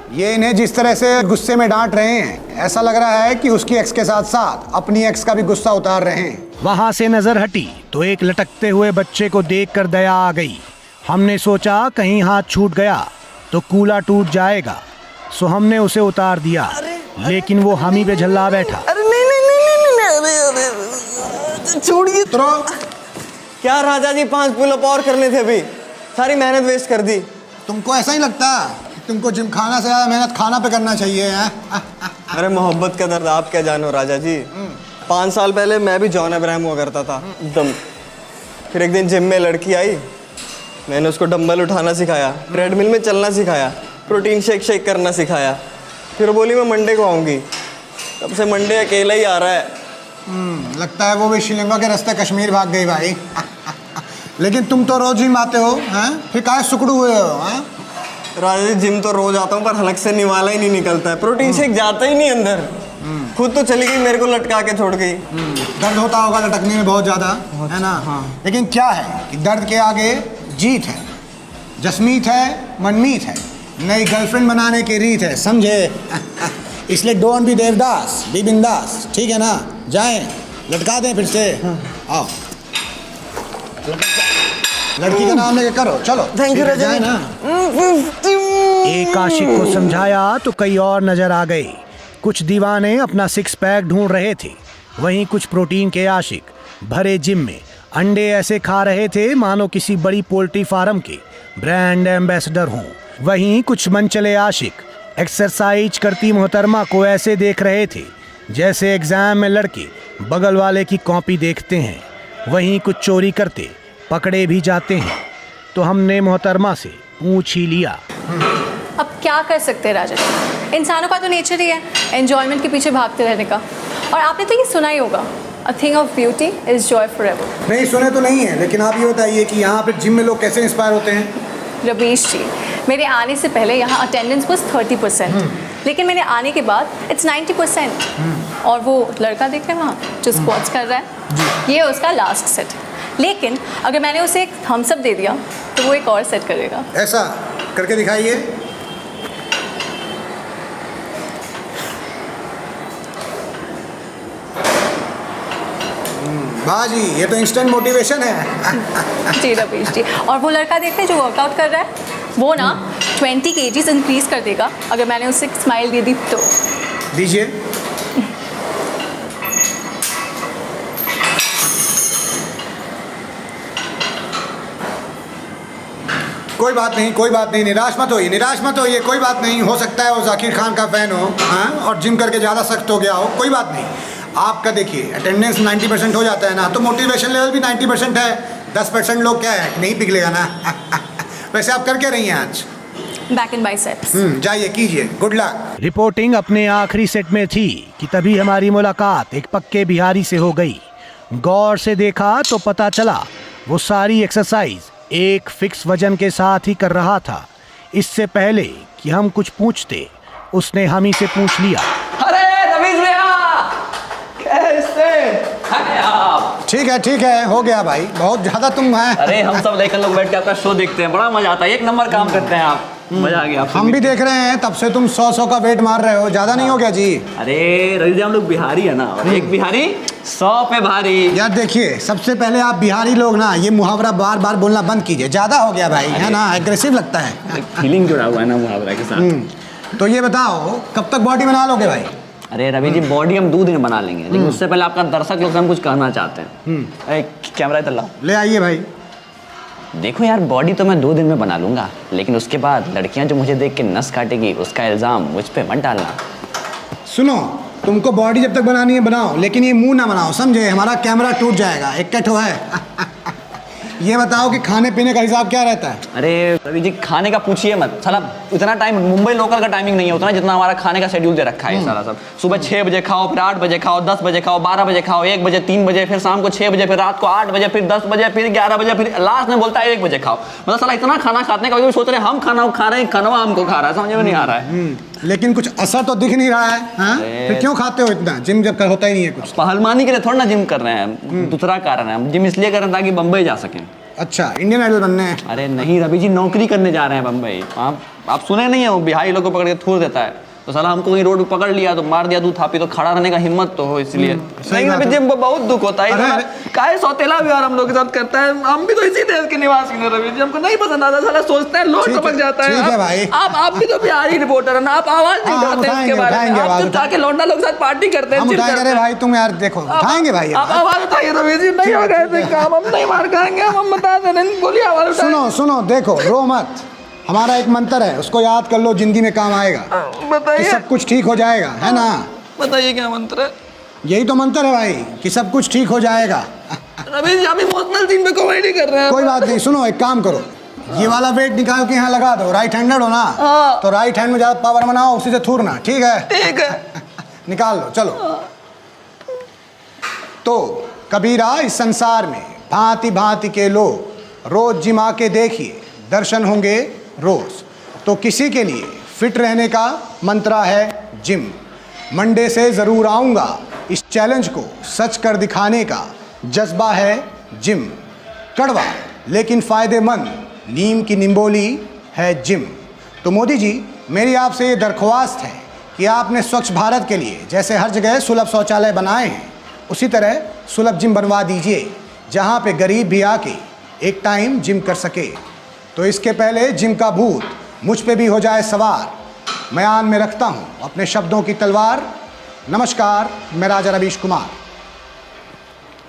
ये इन्हें जिस तरह से गुस्से में डांट रहे हैं, ऐसा लग रहा है कि उसकी एक्स के साथ साथ अपनी एक्स का भी गुस्सा उतार रहे हैं। वहां से नजर हटी तो एक लटकते हुए बच्चे को देखकर दया आ गई। हमने सोचा कहीं हाथ छूट गया तो कूला टूट जाएगा, सो हमने उसे उतार दिया, लेकिन वो हम ही पे झल्ला बैठा। अरे नहीं, छोड़िए। क्या राजा जी, 5 पुल-अप और करने थे अभी, सारी मेहनत वेस्ट कर दी। तुमको ऐसा ही लगता कि तुमको जिम खाना से ज्यादा मेहनत खाना पे करना चाहिए है? अरे मोहब्बत का दर्द आप क्या जानो राजा जी। 5 साल पहले मैं भी जॉन अब्राहम हुआ करता था एकदम। फिर एक दिन जिम में लड़की आई, मैंने उसको डंबल उठाना सिखाया, ट्रेडमिल में चलना सिखाया, प्रोटीन शेक करना सिखाया। फिर बोली मैं मंडे को आऊँगी, तब से मंडे अकेला ही आ रहा है। लगता है वो भी श्रीलंका के रास्ते कश्मीर भाग गई भाई। लेकिन तुम तो रोज जिम आते हो, हैं? फिर काहे सुकड़ू हुए हो? हैं? राजा जी जिम तो रोज आता हूँ, पर हलक से निवाला ही नहीं निकलता है, प्रोटीन शेक जाता ही नहीं अंदर। खुद तो चली गई, मेरे को लटका के छोड़ गई। दर्द होता होगा लटकने में बहुत ज्यादा, है ना? हाँ। लेकिन क्या है कि दर्द के आगे जीत है, जसमीत है, मनमीत है, नई गर्लफ्रेंड बनाने की रीत है, समझे? इसलिए डोंट बी देवदास, बी बिंदास, ठीक है ना? जाएं, लटका दें फिर से। आओ, लड़की का नाम लेके करो, चलो। थैंक यू राजा जाए ना। एक आशिक को समझाया तो कई और नजर आ गए। कुछ दीवाने अपना 6 पैक ढूंढ रहे थे, वहीं कुछ प्रोटीन के आशिक भरे जिम में अंडे ऐसे खा रहे थे मानो किसी बड़ी पोल्ट्री फार्म के ब्रांड एम्बेसडर हों। वहीं कुछ मनचले आशिक एक्सरसाइज करती मोहतरमा को ऐसे देख रहे थे जैसे एग्जाम में लड़के बगल वाले की कॉपी देखते हैं। वहीं कुछ चोरी करते पकड़े भी जाते हैं, तो हमने मोहतरमा से पूछ ही लिया। अब क्या कर सकते हैं राजा जी, इंसानों का तो नेचर ही है एंजॉयमेंट के पीछे भागते रहने का। और आपने तो ये सुना ही होगा, a thing of beauty is Joy for ever. नहीं सुने तो नहीं है, लेकिन आप ये बताइए कि यहाँ पे जिम में लोग कैसे इंस्पायर होते हैं? रवीश जी, मेरे आने से पहले यहाँ अटेंडेंस बस 30%, लेकिन मेरे आने के बाद इट्स 90%। और वो लड़का देख रहे हैं वहाँ जो स्क्वाट्स कर रहा है, ये उसका लास्ट सेट। लेकिन अगर मैंने उसे एक थम्स अप दे दिया तो वो एक और सेट करेगा। ऐसा करके दिखाइए। बाजी, ये तो इंस्टेंट मोटिवेशन है। जी रवीश जी, और वो लड़का देखते हैं जो वर्कआउट कर रहा है, वो ना 20 kgs इंक्रीज कर देगा अगर मैंने उसे एक स्माइल दे दी तो। दीजिए। कोई बात नहीं, कोई बात नहीं, निराश मत होइए, निराश मत होइए, कोई बात नहीं। हो सकता है वो जाकिर खान का फैन हो, हाँ, और जिम करके ज़्यादा सख्त हो गया हो, कोई बात नहीं। आपका देखिए अटेंडेंस 90% हो जाता है ना, तो मोटिवेशन लेवल भी 90% है। 10% लोग क्या है, नहीं पिघलेगा ना। वैसे आप कर क्या रही हैं आज? Back and biceps. जाइए कीजिए, गुड लक। रिपोर्टिंग अपने आखिरी सेट में थी कि तभी हमारी मुलाकात एक पक्के बिहारी से हो गई। गौर से देखा तो पता चला वो सारी एक्सरसाइज एक फिक्स वजन के साथ ही कर रहा था। इससे पहले कि हम कुछ पूछते, उसने हम ही से पूछ लिया। अरे रवीश भैया, कैसे हैं आप? ठीक है, हो गया भाई, बहुत ज़्यादा तुम हैं। अरे हम सब लेकर लोग बैठ के आपका शो देखते हैं, बड़ा मजा आता है, 1 नंबर काम करते हैं आप। मजा आ गया आपसे। हम भी देख रहे हैं, तब से तुम 100 का वेट मार रहे हो, ज़्यादा नहीं हो गया जी? अरे रवीश जी, हम लोग बिहारी है ना, और एक बिहारी 100 पे भारी। यार देखिए, सबसे पहले आप बिहारी लोग ना ये मुहावरा बार बार बोलना बंद कीजिए, ज़्यादा हो गया भाई, है ना? एग्रेसिव लगता है। फीलिंग जुड़ा हुआ है ना मुहावरा के साथ। तो ये बताओ कब तक बॉडी बना लोगे भाई? अरे रवि जी, बॉडी हम 2 दिन बना लेंगे, लेकिन उससे पहले आपका दर्शक लोग से हम कुछ कहना चाहते हैं। अरे कैमरा इधर लाओ। ले आइए भाई। देखो यार, बॉडी तो मैं 2 दिन में बना लूंगा, लेकिन उसके बाद लड़कियां जो मुझे देख के नस काटेगी, उसका इल्जाम मुझ पे मत डालना। सुनो, तुमको बॉडी जब तक बनानी है बनाओ, लेकिन ये मुंह ना बनाओ, समझे? हमारा कैमरा टूट जाएगा। एक कट हुआ है। ये बताओ कि खाने पीने का हिसाब क्या रहता है? अरे रवि जी, खाने का पूछिए मत, साला इतना टाइम मुंबई लोकल का टाइमिंग नहीं है उतना जितना हमारा खाने का शेड्यूल दे रखा है सारा सब। सुबह 6 बजे खाओ, फिर 8 बजे खाओ, 10 बजे खाओ, 12 बजे खाओ, 1 बजे, 3 बजे, फिर शाम को 6 बजे, फिर रात को 8 बजे, फिर 10 बजे, फिर 11 बजे, फिर लास्ट में बोलता है 1 बजे खाओ। मतलब साला इतना खाना खाते हैं, कभी सोच रहे हम खाना खा रहे हैं, खाना हमको खा रहा है, समझ में नहीं आ रहा है। लेकिन कुछ असर तो दिख नहीं रहा है, हाँ? फिर क्यों खाते हो इतना? जिम जब होता ही नहीं है कुछ। पहलवानी के लिए थोड़ा ना जिम कर रहे हैं, दूसरा कारण है, हम जिम इसलिए कर रहे हैं ताकि बम्बई जा सकें। अच्छा, इंडियन आइडल बनने हैं? अरे नहीं रवि जी, नौकरी करने जा रहे हैं बम्बई। आप आप सुने नहीं है वो बिहारी लोग को पकड़ के थूर देता है, तो साला हमको कहीं रोड पे पकड़ लिया तो मार दिया, दूध थापी, तो खड़ा रहने का हिम्मत तो हो, इसलिए लेकिन अभी जिम को बहुत दुख होता है। काहे सौतेला व्यवहार हम लोग के साथ करता है, हम भी तो इसी देश के निवासी हैं रवि जी, हमको नहीं पसंद आता, साला सोचते हैं लोग टपक जाता है। ठीक है भाई, आप भी तो बिहारी रिपोर्टर है ना, आप आवाज नहीं उठाते इसके बारे में, आप तो जाके लौंडा लोग साथ पार्टी करते हैं। भाई तुम यार देखो, उठाएंगे भाई, आप आवाज उठाइए रवि जी, नहीं होगा ऐसे काम, हम नहीं मार खाएंगे, हम बता दे रहे, बोलिए आवाज उठाइए। सुनो सुनो, देखो रो मत, हमारा एक मंत्र है, उसको याद कर लो, जिंदगी में काम आएगा, कि बताइए सब कुछ ठीक हो जाएगा, है ना? बताइए क्या मंत्र है? यही तो मंत्र है भाई, कि सब कुछ ठीक हो जाएगा। रवि जी हम इमोशनल सीन पे कॉमेडी कर रहे हैं। कोई बात नहीं, सुनो एक काम करो, ये वाला वेट निकाल के यहाँ लगा दो, राइट हैंडेड हो ना, तो राइट हैंड में ज्यादा पावर बनाओ, उसी से थूरना, ठीक है? ठीक है, निकाल लो, चलो। तो कबीरा, इस संसार में भांति भांति के लोग, रोज जिम आके देखिए, दर्शन होंगे रोज। तो किसी के लिए फिट रहने का मंत्र है जिम। मंडे से ज़रूर आऊँगा, इस चैलेंज को सच कर दिखाने का जज्बा है जिम। कड़वा लेकिन फ़ायदेमंद नीम की निम्बोली है जिम। तो मोदी जी, मेरी आपसे ये दरख्वास्त है कि आपने स्वच्छ भारत के लिए जैसे हर जगह सुलभ शौचालय बनाए हैं, उसी तरह सुलभ जिम बनवा दीजिए, जहाँ पे गरीब भी आके एक टाइम जिम कर सके। तो इसके पहले जिम का भूत मुझ पे भी हो जाए सवार, म्यान में रखता हूँ अपने शब्दों की तलवार। नमस्कार, मैं राजा रवीश कुमार।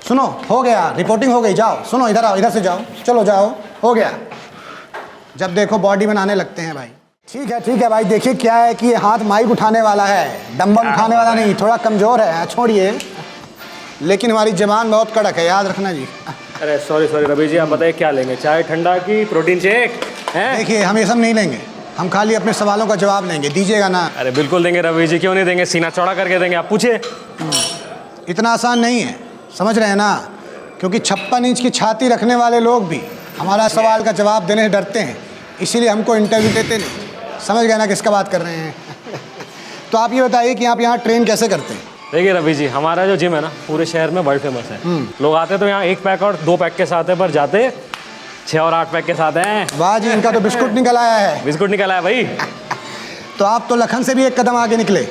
सुनो, हो गया, रिपोर्टिंग हो गई, जाओ। सुनो, इधर आओ, इधर से जाओ, चलो जाओ, हो गया। जब देखो बॉडी बनाने लगते हैं भाई। ठीक है भाई, देखिए क्या है कि ये हाथ माइक उठाने वाला है, डंबल उठाने वाला नहीं, थोड़ा कमज़ोर है, छोड़िए, लेकिन हमारी जबान बहुत कड़क है, याद रखना जी। अरे सॉरी रवि जी, आप बताइए क्या लेंगे, चाय ठंडा की प्रोटीन शेक है? देखिए, हम ये सब नहीं लेंगे, हम खाली अपने सवालों का जवाब लेंगे, दीजिएगा ना? अरे बिल्कुल देंगे रवि जी, क्यों नहीं देंगे, सीना चौड़ा करके देंगे, आप पूछिए। इतना आसान नहीं है, समझ रहे हैं ना? क्योंकि 56 इंच की छाती रखने वाले लोग भी हमारा सवाल का जवाब देने से डरते हैं, इसीलिए हमको इंटरव्यू देते नहीं। समझ गए ना किसका बात कर रहे हैं? तो आप ये बताइए कि आप यहाँ ट्रेन कैसे करते हैं? देखिए रवि जी, हमारा जो जिम है ना, पूरे शहर में वर्ल्ड फेमस है। लोग आते तो यहाँ 1 पैक और 2 पैक के साथ है, पर जाते 6 और 8 पैक के साथ हैं। वाह जी, इनका तो बिस्कुट निकल आया है। बिस्कुट निकला है भाई। तो आप तो लखन से भी एक कदम आगे निकले।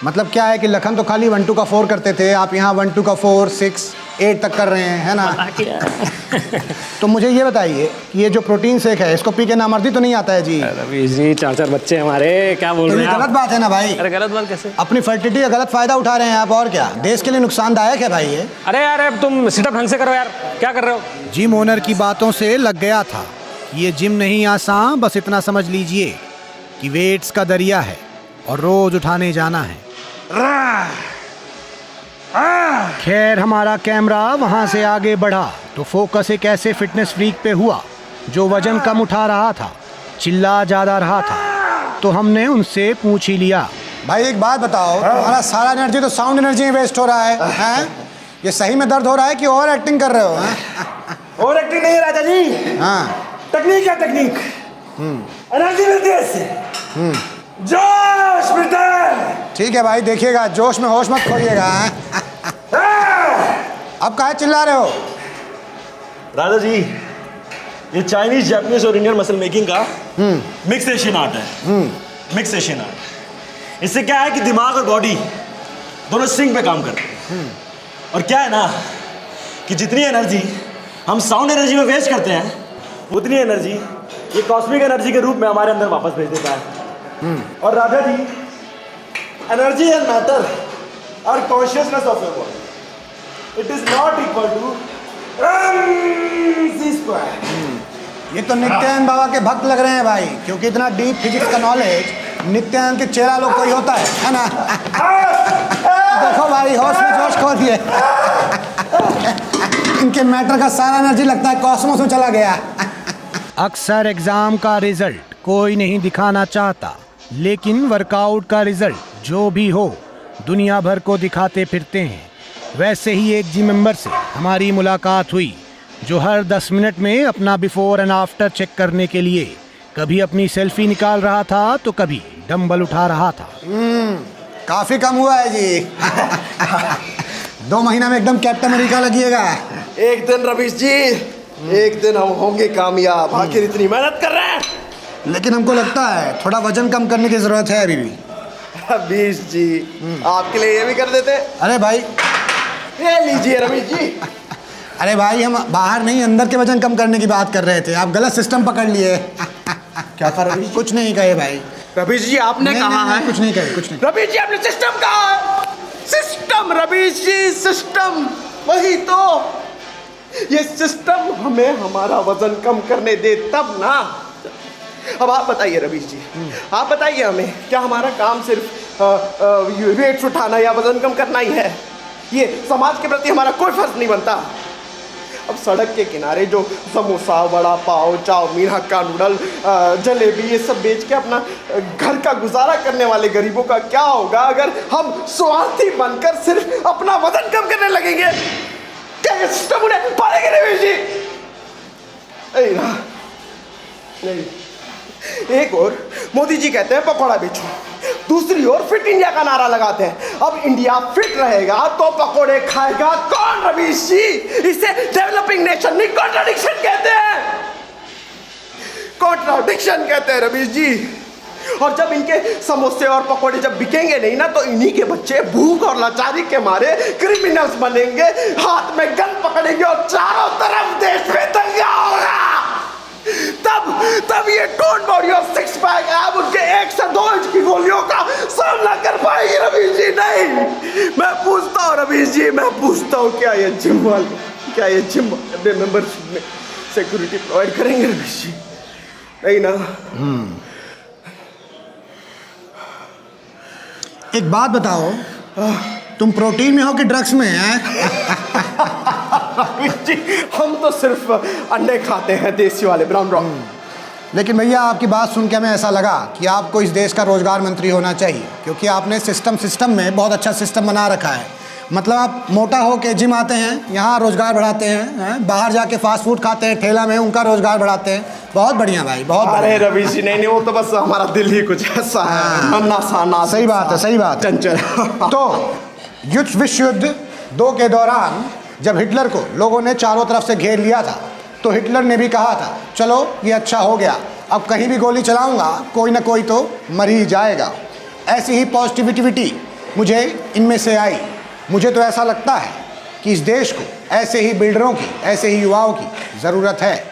मतलब क्या है कि लखन तो खाली 1 2 का 4 करते थे, आप यहाँ 1 2 का 4 6 8 तक कर रहे हैं, है ना? तो मुझे ये बताइए कि ये जो प्रोटीन शेक है, इसको पी के नामर्दी तो नहीं आता है जी? रवि जी, 4 बच्चे हमारे, क्या बोल रहे हैं? गलत बात है ना भाई? अरे गलत बात कैसे? अपनी फर्टिलिटी का गलत फायदा उठा रहे हैं आप, और क्या? देश के लिए नुकसानदायक है भाई ये। अरे यार, अब तुम सिटअप ढंग से करो यार, क्या कर रहे हो? जिम ओनर की बातों से लग गया था कि ये जिम नहीं आसान, बस इतना समझ लीजिए कि वेट्स का दरिया है और रोज उठाने जाना है। खैर, हमारा कैमरा वहां से आगे बढ़ा तो फोकस एक ऐसे फिटनेस फ्रीक पे हुआ जो वजन कम उठा रहा था, चिल्ला ज्यादा रहा था। तो हमने उनसे पूछ ही लिया, भाई एक बात बताओ, तुम्हारा सारा एनर्जी तो साउंड एनर्जी में वेस्ट हो रहा है, हैं? ये सही में दर्द हो रहा है कि ओवर एक्टिंग कर रहे हो? हैं? और एक्टिंग नहीं है राजा जी, हाँ, टेक्निक है टेक्निक। एनर्जी मिलती है इससे, जोश मिलता है। ठीक है भाई, देखिएगा, जोश में होश मत खोइएगा। अब काहे चिल्ला रहे हो? राजा जी, ये चाइनीज, जापानीज और इंडियन मसल मेकिंग का मिक्स एशियन आर्ट है। मिक्स एशियन आर्ट, इससे क्या है कि दिमाग और बॉडी दोनों सिंक पे काम करते हैं। और क्या है ना कि जितनी एनर्जी हम साउंड एनर्जी में वेस्ट करते हैं, उतनी एनर्जी ये कॉस्मिक एनर्जी के रूप में हमारे अंदर वापस भेज देता है। और Raja ji, energy and matter are consciousness of your body, it is not equal to MC square. ये तो नित्यानंद बाबा के भक्त लग रहे हैं भाई, क्योंकि इतना डीप फिजिक्स का नॉलेज नित्यानंद के चेहरा लोग कोई होता है ना? देखो भाई, होश में जोश खो दिए। इनके मैटर का सारा एनर्जी लगता है कॉस्मोस में चला गया। अक्सर एग्जाम का रिजल्ट कोई नहीं दिखाना चाहता, लेकिन वर्कआउट का रिजल्ट जो भी हो दुनिया भर को दिखाते फिरते हैं। वैसे ही एक जिम मेंबर से हमारी मुलाकात हुई जो हर 10 मिनट में अपना बिफोर एंड आफ्टर चेक करने के लिए कभी अपनी सेल्फी निकाल रहा था तो कभी डंबल उठा रहा था। काफी कम हुआ है जी। 2 महीना में एकदम कैप्टन अमेरिका लगिएगा। एक दिन रवीश जी, एक दिन हम होंगे कामयाब। आखिर इतनी मेहनत कर रहे हैं, लेकिन हमको लगता है थोड़ा वजन कम करने की ज़रूरत है अभी भी। रवीश जी आपके लिए ये भी कर देते। अरे भाई, ये लीजिए रवीश जी। अरे भाई, हम बाहर नहीं अंदर के वजन कम करने की बात कर रहे थे, आप गलत सिस्टम पकड़ लिए। क्या कहा रवीश? कुछ नहीं कहे भाई। रवीश जी आपने नहीं, कहा नहीं, है। कुछ नहीं कहे, कुछ नहीं। रवीश जी आपने सिस्टम कहा है। सिस्टम रवीश जी, सिस्टम, वही तो। ये सिस्टम हमें हमारा वजन कम करने दे तब ना। अब आप बताइए रवीश जी, आप बताइए हमें, क्या हमारा काम सिर्फ वेट्स उठाना या वजन कम करना ही है? ये समाज के प्रति हमारा कोई फर्ज नहीं बनता? अब सड़क के किनारे जो समोसा, वड़ा पाव, चाउमीन, हक्का नूडल, जलेबी, ये सब बेच के अपना घर का गुजारा करने वाले गरीबों का क्या होगा अगर हम स्वार्थी बनकर सिर्फ अपना वजन कम करने लगेंगे? क्या ये सिस्टम उन्हें पालेंगे रवीश जी? नहीं ना, नहीं। एक और मोदी जी कहते हैं पकौड़ा बेचो, दूसरी ओर फिट इंडिया का नारा लगाते हैं। अब इंडिया फिट रहेगा तो पकौड़े खाएगा कौन रवीश जी? इसे डेवलपिंग नेशन नहीं, कॉन्ट्राडिक्शन कहते हैं। कॉन्ट्राडिक्शन कहते हैं रवीश जी। और जब इनके समोसे और पकौड़े जब बिकेंगे नहीं ना, तो इन्हीं के बच्चे भूख और लाचारी के मारे क्रिमिनल्स बनेंगे, हाथ में गन पकड़ेंगे और चारों तरफ देश में दंगा होगा। तब ये टोन बॉडी और सिक्स पैक अब उनके 1 से 2 इंच की गोलियों का सामना कर पाएगी रवीश जी? नहीं। मैं पूछता हूँ रवीश जी, मैं पूछता हूँ, क्या ये जिम वाले अपने मेंबरशिप में सिक्योरिटी प्रोवाइड करेंगे रवीश जी? नहीं ना। एक बात बताओ, तुम प्रोटीन में हो कि ड्रग्स में हैं? जी हम तो सिर्फ अंडे खाते हैं, देसी वाले ब्राउन ब्राउन। लेकिन भैया, आपकी बात सुन के हमें ऐसा लगा कि आपको इस देश का रोजगार मंत्री होना चाहिए, क्योंकि आपने सिस्टम में बहुत अच्छा सिस्टम बना रखा है। मतलब आप मोटा हो के जिम आते हैं, यहाँ रोजगार बढ़ाते हैं, बाहर जाके फास्ट फूड खाते हैं ठेला में, उनका रोजगार बढ़ाते हैं। बहुत बढ़िया भाई, बहुत अरे बढ़िया। रवीश जी नहीं, वो तो बस हमारा दिल ही कुछ ऐसा है, नन्ना सा नाजुक सही बात है, सा, सही बात है। चंचल। तो विश्व युद्ध 2 के दौरान जब हिटलर को लोगों ने चारों तरफ से घेर लिया था, तो हिटलर ने भी कहा था चलो ये अच्छा हो गया, अब कहीं भी गोली चलाऊंगा कोई ना कोई तो मर ही जाएगा। ऐसी ही पॉजिटिविटी मुझे इनमें से आई। मुझे तो ऐसा लगता है कि इस देश को ऐसे ही बिल्डरों की, ऐसे ही युवाओं की ज़रूरत है।